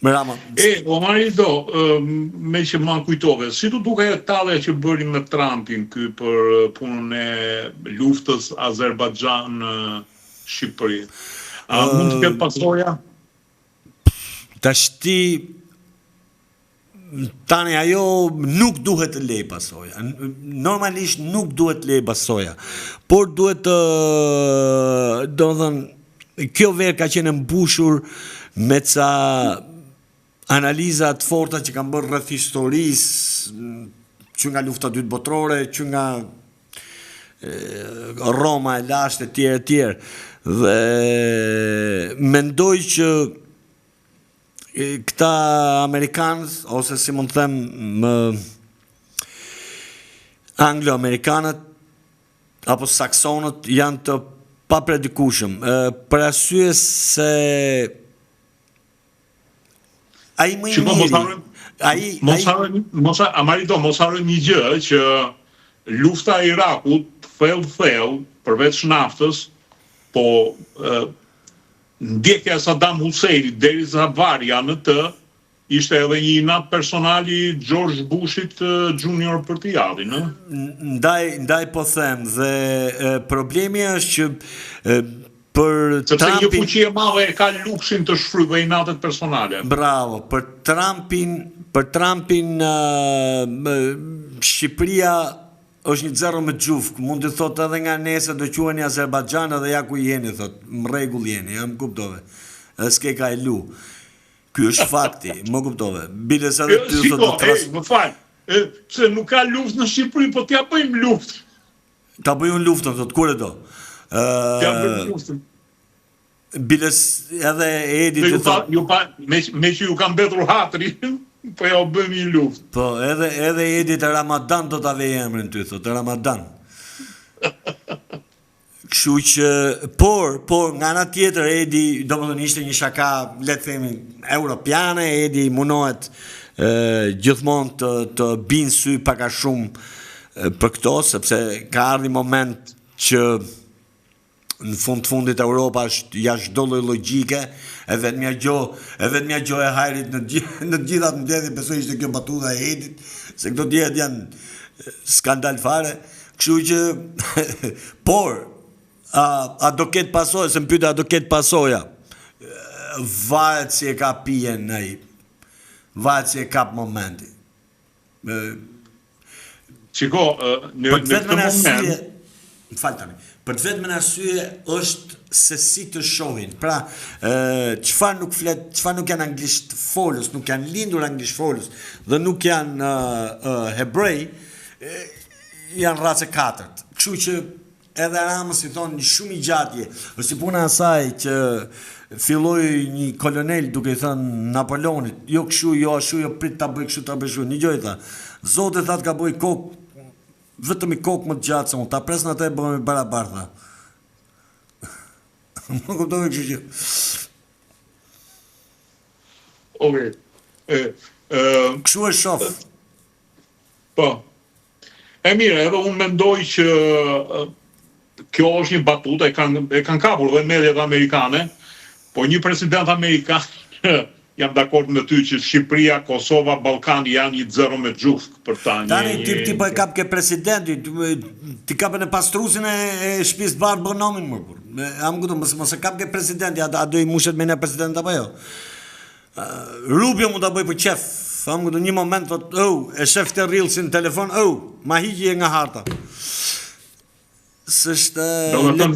Rama. O Marido, me që ma kujtove, si të duke e tallja që bëri me Trumpin ky për punën e luftës Azerbajxhan-Shqipëri? A mund të ketë pasoja? Tani ajo nuk duhet të lej pasoja. Normalisht nuk duhet të lej pasoja. Por duhet të, kjo verë ka qenë mbushur me ca analizat forta që kanë bërë rreth historisë, që nga lufta e dytë botërore, që nga Roma e lashtë e tjerë. Dhe mendoj që këta Amerikanët, ose si mund të them Anglo-Amerikanët, apo Saksonët, janë të papredikueshëm, për arsye se ai më i miri. Amarido, mos harroj një gjë që lufta e Irakut, thellë, përveç naftës, po ndjekja e Saddam Huseinit derisa varja në të, ishte edhe një inat personali George Bushit Junior për t'i japin, ë? Ndaj po them, dhe problemi është që për sepse Trumpin, një fuqi e madhe e ka lukshin të shfrytëzojë inatet personale. Bravo, për Trumpin Shqipëria është një zero me gjufk, mund të thot edhe nga nesër do quheni Azerbajxhan edhe ja ku jeni, thot, më rregull jeni, më kuptove. Edhe s'ke ka e lu. Ky është fakti, më kuptove. Biles edhe ty thot më fal. Se nuk ka luftë në Shqipëri, po t'ja bëjmë luftë. Ta bëjmë luftën, thot, kur e do. T'ja bëjmë luftën. Biles edhe Edi të thot. Me që ju ka mbetur hatri, po ja u bëjmë një luftë. Po, edhe Edi të Ramadan do t'a vej emrin ty, thot, Ramadan. Kështu që, por nga ana tjetër Edi, domethënë ishte një shaka, le të themi, europiane, Edi munohet gjithmonë të binë sy pak a shumë për këto, sepse ka ardhur moment që në fundit Europa është jashtë çdo lloj logjike, e vetmja gjë e hajrit në gjithat mbledhjet besoj ishte kjo batuta e Edit, se këto diet janë skandal fare, kështu që por a do ketë pasoja, se më pyeta a do ketë pasoja. Varet si e ka pijen ai. Varet si e kap momenti. Shiko, në këtë moment, për të vetëm arsye është se si të shohin. Pra, çfarë nuk janë anglisht folës, nuk janë lindur anglisht folës dhe nuk janë hebrej, janë racë katërt. Kështu që edhe Ramës i thonë shumë i gjatje, është si puna asaj që filloi një kolonel duke i thënë Napoleonit, jo kështu, jo ashtu, jo prit ta bëj kështu, ta bëj kështu. Një gjë i tha, Zoti thatë ka bëj kokë, vetëm i kokë më të gjatë se unë, ta presnë atë e bëhemi barabartha. Më kuptove kështu që. Okej. Kështu e shoh. Po. E mirë, edhe unë mendoj që kjo është një batutë, e kanë kapur dhe mediat amerikane, po një president amerikan, jam dakord me ty që Shqipëria, Kosova, Ballkani janë një zero me gjufk për ta. Tani ti po e kap ke presidenti, ti kapën e pastrusin e shtëpisë të bardhë bonomin më kur. Am kupton, mos e kap ke presidenti, a do i mushet me një president apo jo? Rubio mund ta bëj për qef. Am kupton, një moment thot, e shef të rrillsin në telefon, ma hiqje nga harta. S'është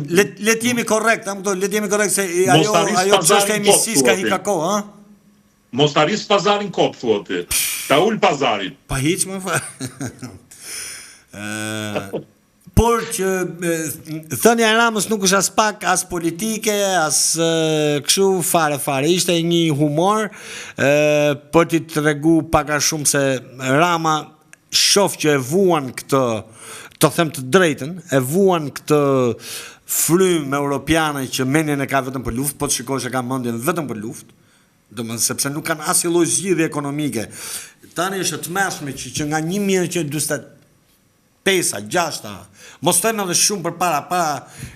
le të jemi korrekt, le të jemi korrekt se ajo çështja e misisë ka hika kohë, ha? Mos ta rris pazarin kot, thua ti. Ta ul pazarin. Pa hiç më fa. Por që thënia e Ramës nuk është as pak as politike, as kështu fare. Ishte një humor për t'i tregu pak a shumë se Rama shoh që e vuan këtë, të them të drejtën, e vuan këtë frymë europiane që mendjen e ka vetëm për luftë, po të shikosh e ka mendjen vetëm për luftë, domethënë sepse nuk kanë asnjë lloj zgjidhje ekonomike. Tani është të mëshme që nga 1945-6, mos them edhe shumë para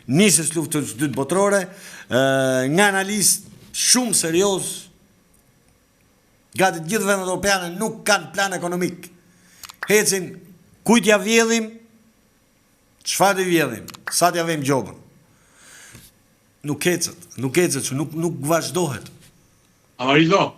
nisjes luftës së dytë botërore, nga analistë shumë serioz Gati të gjithë vendet europiane nuk kanë plan ekonomik. Hecin, kujt ja vjedhim, çfarë të vjedhim, sa t'ja vejmë gjobën. Nuk ecët, që nuk vazhdohet. Amarizo,